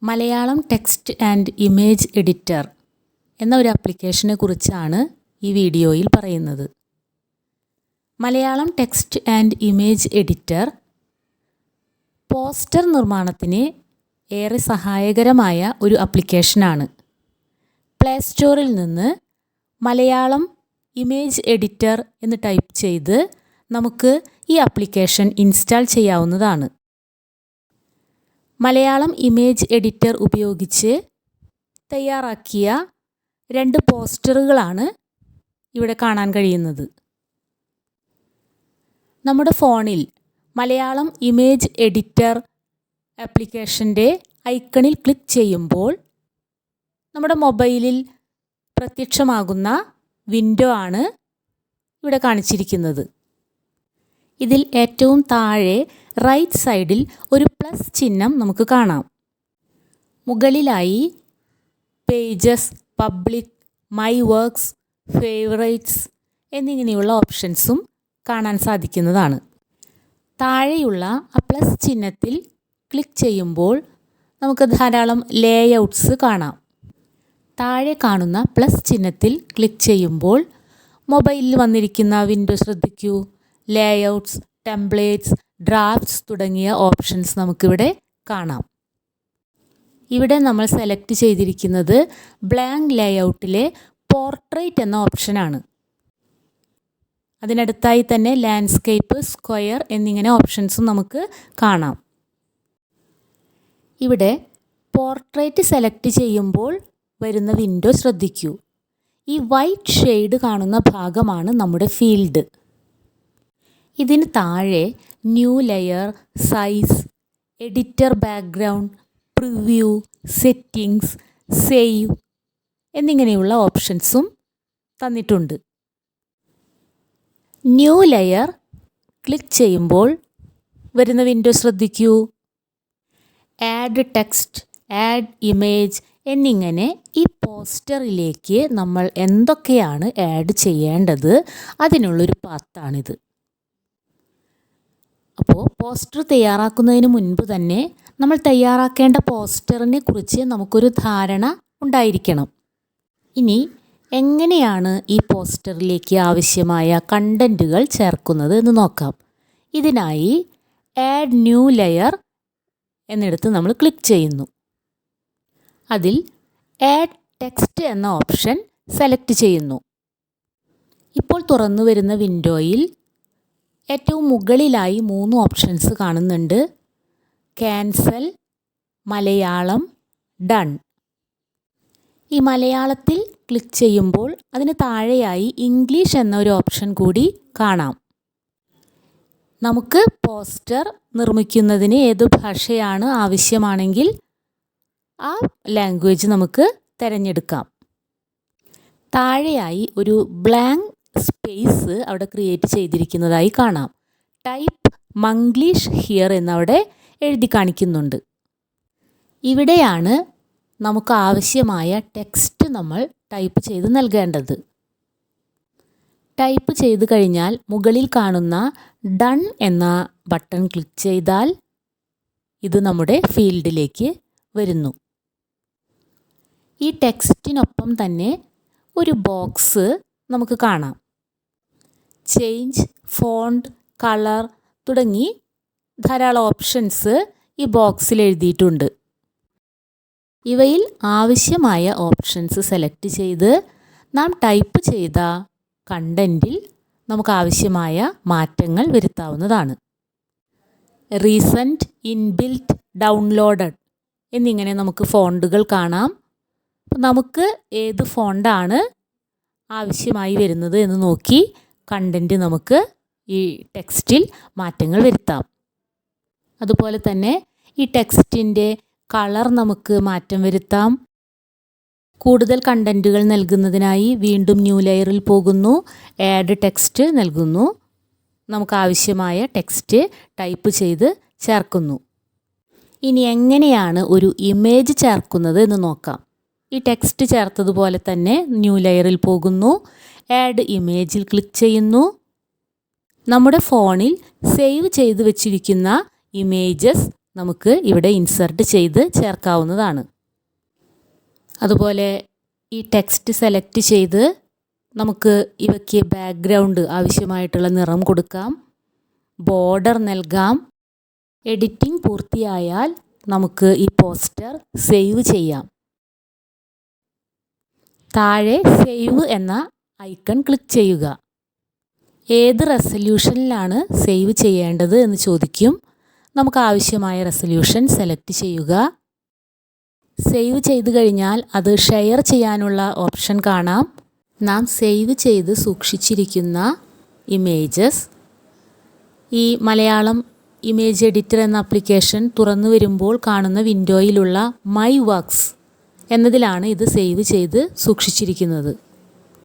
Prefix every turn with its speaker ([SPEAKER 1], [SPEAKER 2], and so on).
[SPEAKER 1] Malayalam text and image editor എന്ന ഒരു ആപ്ലിക്കേഷനെ കുറിച്ചാണ് ഈ വീഡിയോയിൽ പറയുന്നത്. Malayalam text and image editor poster നിർമ്മാണത്തിന് ഏറെ സഹായകരമായ ഒരു ആപ്ലിക്കേഷനാണ്. പ്ലേ സ്റ്റോറിൽ നിന്ന് മലയാളം ഇമേജ് എഡിറ്റർ എന്ന് ടൈപ്പ് ചെയ്ത് നമുക്ക് ഈ ആപ്ലിക്കേഷൻ ഇൻസ്റ്റാൾ ചെയ്യാവുന്നതാണ്. മലയാളം ഇമേജ് എഡിറ്റർ ഉപയോഗിച്ച് തയ്യാറാക്കിയ 2 പോസ്റ്ററുകളാണ് ഇവിടെ കാണാൻ കഴിയുന്നത്. നമ്മുടെ ഫോണിൽ മലയാളം ഇമേജ് എഡിറ്റർ ആപ്ലിക്കേഷൻ്റെ ഐക്കണിൽ ക്ലിക്ക് ചെയ്യുമ്പോൾ നമ്മുടെ മൊബൈലിൽ പ്രത്യക്ഷമാകുന്ന വിൻഡോ ആണ് ഇവിടെ കാണിച്ചിരിക്കുന്നത്. ഇതിൽ ഏറ്റവും താഴെ റൈറ്റ് സൈഡിൽ ഒരു പ്ലസ് ചിഹ്നം നമുക്ക് കാണാം. മുകളിലായി pages, public, my works, favourites എന്നിങ്ങനെയുള്ള ഓപ്ഷൻസും കാണാൻ സാധിക്കുന്നതാണ്. താഴെയുള്ള ആ പ്ലസ് ചിഹ്നത്തിൽ ക്ലിക്ക് ചെയ്യുമ്പോൾ നമുക്ക് ധാരാളം ലേഔട്ട്സ് കാണാം. താഴെ കാണുന്ന പ്ലസ് ചിഹ്നത്തിൽ ക്ലിക്ക് ചെയ്യുമ്പോൾ മൊബൈലിൽ വന്നിരിക്കുന്ന വിൻഡോ ശ്രദ്ധിക്കൂ. ലേഔട്ട്സ്, ടെംപ്ലേറ്റ്സ്, ഡ്രാഫ്റ്റ്സ് തുടങ്ങിയ ഓപ്ഷൻസ് നമുക്കിവിടെ കാണാം. ഇവിടെ നമ്മൾ സെലക്ട് ചെയ്തിരിക്കുന്നത് ബ്ലാങ്ക് ലേഔട്ടിലെ പോർട്രേറ്റ് എന്ന ഓപ്ഷനാണ്. അതിനടുത്തായി തന്നെ ലാൻഡ്സ്കേപ്പ്, സ്ക്വയർ എന്നിങ്ങനെ ഓപ്ഷൻസും നമുക്ക് കാണാം. ഇവിടെ പോർട്രേറ്റ് സെലക്ട് ചെയ്യുമ്പോൾ വരുന്ന വിൻഡോ ശ്രദ്ധിക്കൂ. ഈ വൈറ്റ് ഷെയ്ഡ് കാണുന്ന ഭാഗമാണ് നമ്മുടെ ഫീൽഡ്. ഇതിന് താഴെ new layer, size, editor background, preview, settings, save എന്നിങ്ങനെയുള്ള ഓപ്ഷൻസും തന്നിട്ടുണ്ട്. ന്യൂ ലെയർ ക്ലിക്ക് ചെയ്യുമ്പോൾ വരുന്ന വിൻഡോ ശ്രദ്ധിക്കൂ. ആഡ് ടെക്സ്റ്റ്, ആഡ് ഇമേജ് എന്നിങ്ങനെ ഈ പോസ്റ്ററിലേക്ക് നമ്മൾ എന്തൊക്കെയാണ് ആഡ് ചെയ്യേണ്ടത് അതിനുള്ളൊരു പാത്താണിത്. അപ്പോൾ പോസ്റ്റർ തയ്യാറാക്കുന്നതിന് മുൻപ് തന്നെ നമ്മൾ തയ്യാറാക്കേണ്ട പോസ്റ്ററിനെ കുറിച്ച് നമുക്കൊരു ധാരണ ഉണ്ടായിരിക്കണം. ഇനി എങ്ങനെയാണ് ഈ പോസ്റ്ററിലേക്ക് ആവശ്യമായ കണ്ടൻറ്റുകൾ ചേർക്കുന്നത് എന്ന് നോക്കാം. ഇതിനായി ആഡ് ന്യൂ ലെയർ എന്നിടത്ത് നമ്മൾ ക്ലിക്ക് ചെയ്യുന്നു. അതിൽ ആഡ് ടെക്സ്റ്റ് എന്ന ഓപ്ഷൻ സെലക്ട് ചെയ്യുന്നു. ഇപ്പോൾ തുറന്നു വരുന്ന വിൻഡോയിൽ ഏറ്റവും മുകളിലായി 3 ഓപ്ഷൻസ് കാണുന്നുണ്ട്. Cancel, Malayalam, done. ഈ മലയാളത്തിൽ ക്ലിക്ക് ചെയ്യുമ്പോൾ അതിന് താഴെയായി ഇംഗ്ലീഷ് എന്നൊരു ഓപ്ഷൻ കൂടി കാണാം. നമുക്ക് പോസ്റ്റർ നിർമ്മിക്കുന്നതിന് ഏത് ഭാഷയാണ് ആവശ്യമാണെങ്കിൽ ആ ലാംഗ്വേജ് നമുക്ക് തിരഞ്ഞെടുക്കാം. താഴെയായി ഒരു ബ്ലാങ്ക് സ്പേസ് അവിടെ ക്രിയേറ്റ് ചെയ്തിരിക്കുന്നതായി കാണാം. ടൈപ്പ് മംഗ്ലീഷ് ഹിയർ എന്നവിടെ എഴുതി കാണിക്കുന്നുണ്ട്. ഇവിടെയാണ് നമുക്ക് ആവശ്യമായ ടെക്സ്റ്റ് നമ്മൾ ടൈപ്പ് ചെയ്ത് നൽകേണ്ടത്. ടൈപ്പ് ചെയ്ത് കഴിഞ്ഞാൽ മുകളിൽ കാണുന്ന ഡൺ എന്ന ബട്ടൺ ക്ലിക്ക് ചെയ്താൽ ഇത് നമ്മുടെ ഫീൽഡിലേക്ക് വരുന്നു. ഈ ടെക്സ്റ്റിനൊപ്പം തന്നെ ഒരു ബോക്സ് നമുക്ക് കാണാം. ചേഞ്ച്, ഫോണ്ട്, കളർ തുടങ്ങി ധാരാളം ഓപ്ഷൻസ് ഈ ബോക്സിൽ എഴുതിയിട്ടുണ്ട്. ഇവയിൽ ആവശ്യമായ ഓപ്ഷൻസ് സെലക്ട് ചെയ്ത് നാം ടൈപ്പ് ചെയ്ത കണ്ടൻറ്റിൽ നമുക്ക് ആവശ്യമായ മാറ്റങ്ങൾ വരുത്താവുന്നതാണ്. റീസെൻറ്റ്, ഇൻബിൽറ്റ്, ഡൗൺലോഡഡ് എന്നിങ്ങനെ നമുക്ക് ഫോണ്ടുകൾ കാണാം. നമുക്ക് ഏത് ഫോണ്ടാണ് ആവശ്യമായി വരുന്നത് എന്ന് നോക്കി കണ്ടൻറ്റ് നമുക്ക് ഈ ടെക്സ്റ്റിൽ മാറ്റങ്ങൾ വരുത്താം. അതുപോലെ തന്നെ ഈ ടെക്സ്റ്റിൻ്റെ കളർ നമുക്ക് മാറ്റം വരുത്താം. കൂടുതൽ കണ്ടൻറ്റുകൾ നൽകുന്നതിനായി വീണ്ടും ന്യൂ ലെയറിൽ പോകുന്നു, ആഡ് ടെക്സ്റ്റ് നൽകുന്നു. നമുക്ക് ആവശ്യമായ ടെക്സ്റ്റ് ടൈപ്പ് ചെയ്ത് ചേർക്കുന്നു. ഇനി എങ്ങനെയാണ് ഒരു ഇമേജ് ചേർക്കുന്നത് എന്ന് നോക്കാം. ഈ ടെക്സ്റ്റ് ചേർത്തതുപോലെ തന്നെ ന്യൂ ലെയറിൽ പോകുന്നു, ആഡ് ഇമേജിൽ ക്ലിക്ക് ചെയ്യുന്നു. നമ്മുടെ ഫോണിൽ സേവ് ചെയ്ത് വെച്ചിരിക്കുന്ന ഇമേജസ് നമുക്ക് ഇവിടെ ഇൻസർട്ട് ചെയ്ത് ചേർക്കാവുന്നതാണ്. അതുപോലെ ഈ ടെക്സ്റ്റ് സെലക്ട് ചെയ്ത് നമുക്ക് ഇവയ്ക്ക് ബാക്ക്ഗ്രൗണ്ട് ആവശ്യമായിട്ടുള്ള നിറം കൊടുക്കാം, ബോർഡർ നൽകാം. എഡിറ്റിംഗ് പൂർത്തിയായാൽ നമുക്ക് ഈ പോസ്റ്റർ സേവ് ചെയ്യാം. താഴെ സേവ് എന്ന ഐക്കൺ ക്ലിക്ക് ചെയ്യുക. ഏത് റെസല്യൂഷനിലാണ് സേവ് ചെയ്യേണ്ടത് എന്ന് ചോദിക്കും. നമുക്ക് ആവശ്യമായ റെസല്യൂഷൻ സെലക്ട് ചെയ്യുക. സേവ് ചെയ്ത് കഴിഞ്ഞാൽ അത് ഷെയർ ചെയ്യാനുള്ള ഓപ്ഷൻ കാണാം. നാം സേവ് ചെയ്ത് സൂക്ഷിച്ചിരിക്കുന്ന ഇമേജസ് ഈ മലയാളം ഇമേജ് എഡിറ്റർ എന്ന ആപ്ലിക്കേഷൻ തുറന്നു വരുമ്പോൾ കാണുന്ന വിൻഡോയിലുള്ള മൈ വർക്ക്സ് എന്നതിലാണ് ഇത് സേവ് ചെയ്ത് സൂക്ഷിച്ചിരിക്കുന്നത്.